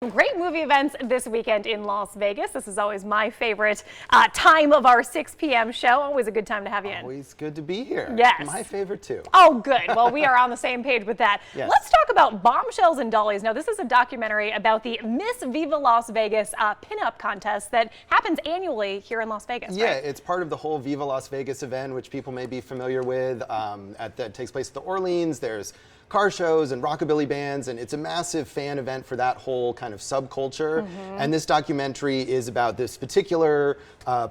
Great movie events this weekend in Las Vegas. This is always my favorite time of our 6 p.m. show. Always a good time to have you in. Always good to be here. Yes. My favorite too. Oh, good. Well, we are on the same page with that. Yes. Let's talk about Bombshells and Dollies. Now, this is a documentary about the Miss Viva Las Vegas pinup contest that happens annually here in Las Vegas. Yeah, right? it's part of the whole Viva Las Vegas event, which people may be familiar with. That takes place at the Orleans. There's car shows and rockabilly bands, and it's a massive fan event for that whole kind of subculture. And this documentary is about this particular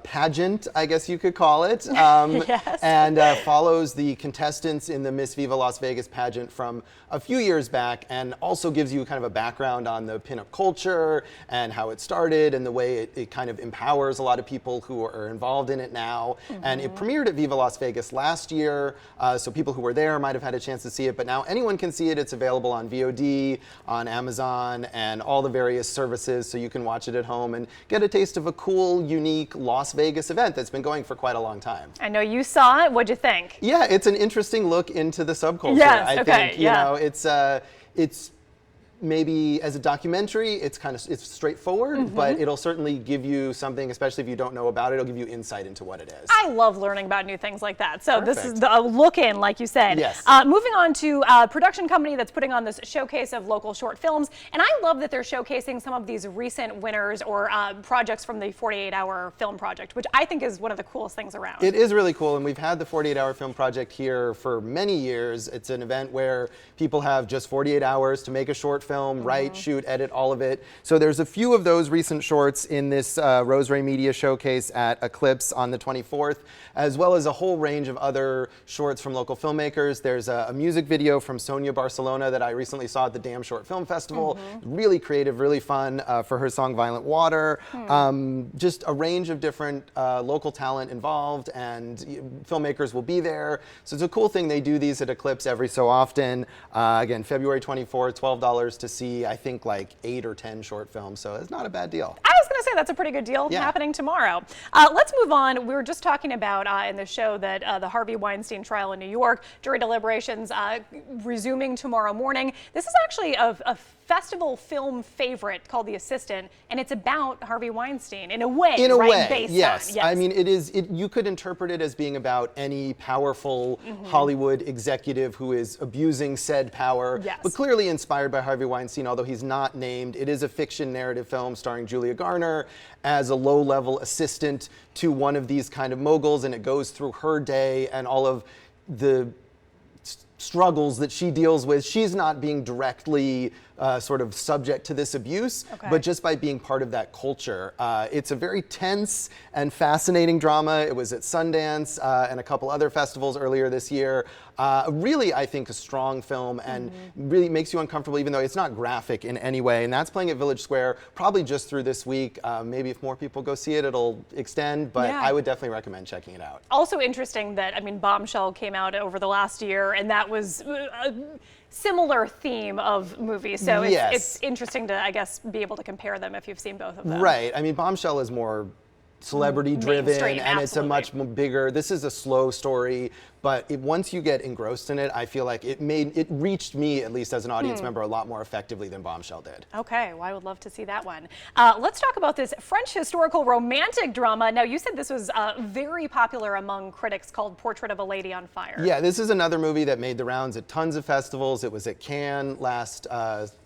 pageant, I guess you could call it, Yes. and follows the contestants in the Miss Viva Las Vegas pageant from a few years back, and also gives you kind of a background on the pinup culture and how it started and the way it kind of empowers a lot of people who are involved in it now. And it premiered at Viva Las Vegas last year, so people who were there might have had a chance to see it, but now anyone can see it. It's available on VOD, on Amazon, and all the various services, so you can watch it at home and get a taste of a cool, unique Las Vegas event that's been going for quite a long time. I know you saw it. What'd you think? Yeah, it's an interesting look into the subculture. Yes, I okay, think, you yeah. know, it's maybe as a documentary, it's straightforward, but it'll certainly give you something, especially if you don't know about it, it'll give you insight into what it is. I love learning about new things like that. So this is Perfect. a look in, like you said. Yes. Moving on to a production company that's putting on this showcase of local short films. And I love that they're showcasing some of these recent winners or projects from the 48-hour film project, which I think is one of the coolest things around. It is really cool, and we've had the 48-hour film project here for many years. It's an event where people have just 48 hours to make a short film, write, shoot, edit, all of it. So there's a few of those recent shorts in this Roseray Media Showcase at Eclipse on the 24th, as well as a whole range of other shorts from local filmmakers. There's a music video from Sonia Barcelona that I recently saw at the Damn Short Film Festival. Really creative, really fun for her song Violent Water. Just a range of different local talent involved, and filmmakers will be there. So it's a cool thing. They do these at Eclipse every so often. Again, February 24th, $12 to see, I think, like 8 or 10 short films, so it's not a bad deal. I was going to say that's a pretty good deal happening tomorrow. Let's move on. We were just talking about in the show that the Harvey Weinstein trial in New York, jury deliberations resuming tomorrow morning. This is actually a festival film favorite called The Assistant, and it's about Harvey Weinstein in a way. In a way, based yes. on, yes. I mean, you could interpret it as being about any powerful Hollywood executive who is abusing said power, Yes. but clearly inspired by Harvey Weinstein, although he's not named. It is a fiction narrative film starring Julia Garner as a low-level assistant to one of these kind of moguls, and it goes through her day and all of the struggles that she deals with. She's not being directly sort of subject to this abuse, but just by being part of that culture. It's a very tense and fascinating drama. It was at Sundance and a couple other festivals earlier this year. Really, I think, a strong film, and really makes you uncomfortable, even though it's not graphic in any way. And that's playing at Village Square, probably just through this week. Maybe if more people go see it, it'll extend, but I would definitely recommend checking it out. Also interesting that, I mean, Bombshell came out over the last year, and that was a similar theme of movies. So it's interesting to, I guess, be able to compare them if you've seen both of them. Right. I mean, Bombshell is more celebrity driven, and it's a much bigger, this is a slow story, but once you get engrossed in it, I feel like it reached me, at least as an audience member, a lot more effectively than Bombshell did. Okay, well, I would love to see that one. Let's talk about this French historical romantic drama. Now, you said this was very popular among critics, called Portrait of a Lady on Fire. Yeah, this is another movie that made the rounds at tons of festivals. It was at Cannes last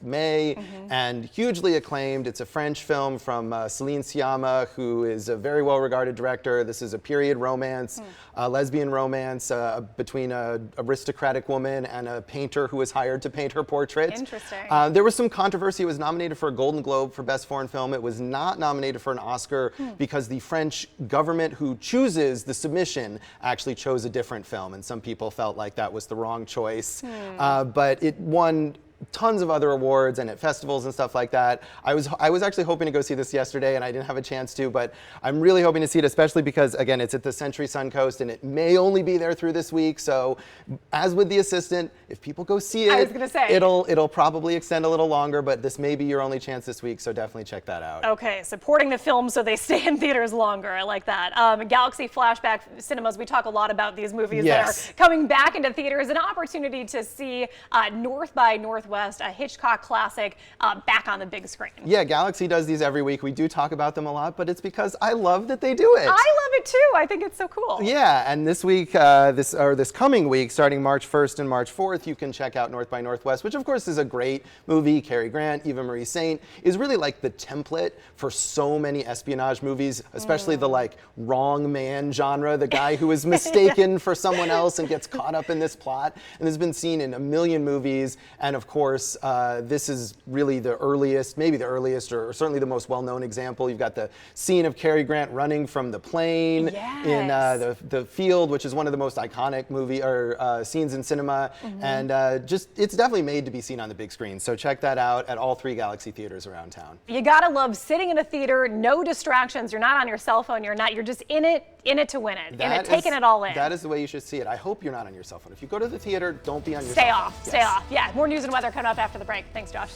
May, and hugely acclaimed. It's a French film from Céline Sciamma, who is a very well-regarded director. This is a period romance, lesbian romance between an aristocratic woman and a painter who was hired to paint her portrait. Interesting. There was some controversy. It was nominated for a Golden Globe for Best Foreign Film. It was not nominated for an Oscar because the French government who chooses the submission actually chose a different film, and some people felt like that was the wrong choice. But it won tons of other awards and at festivals and stuff like that. I was actually hoping to go see this yesterday, and I didn't have a chance to, but I'm really hoping to see it, especially because, again, it's at the Century Suncoast, and it may only be there through this week. So, as with The Assistant, if people go see it, I was gonna say, it'll probably extend a little longer, but this may be your only chance this week, so definitely check that out. Okay, supporting the film so they stay in theaters longer. I like that. Galaxy Flashback Cinemas, we talk a lot about these movies that are coming back into theaters. An opportunity to see North by Northwest Northwest, a Hitchcock classic, back on the big screen. Yeah, Galaxy does these every week. We do talk about them a lot, but it's because I love that they do it. I love it too. I think it's so cool. Yeah, and this week, this coming week, starting March 1st and March 4th, you can check out North by Northwest, which of course is a great movie. Cary Grant, Eva Marie Saint is really like the template for so many espionage movies, especially the like wrong man genre, the guy who is mistaken for someone else and gets caught up in this plot. And this has been seen in a million movies. And of course, this is really the earliest, maybe the earliest, or certainly the most well-known example. You've got the scene of Cary Grant running from the plane in the field, which is one of the most iconic scenes in cinema. And it's definitely made to be seen on the big screen. So check that out at all 3 Galaxy theaters around town. You gotta love sitting in a theater, no distractions. You're not on your cell phone. You're just in it to win it, taking it all in. That is the way you should see it. I hope you're not on your cell phone. If you go to the theater, don't be on your Stay cell phone. off. Stay off. Yeah. More news and weather coming up after the break. Thanks, Josh.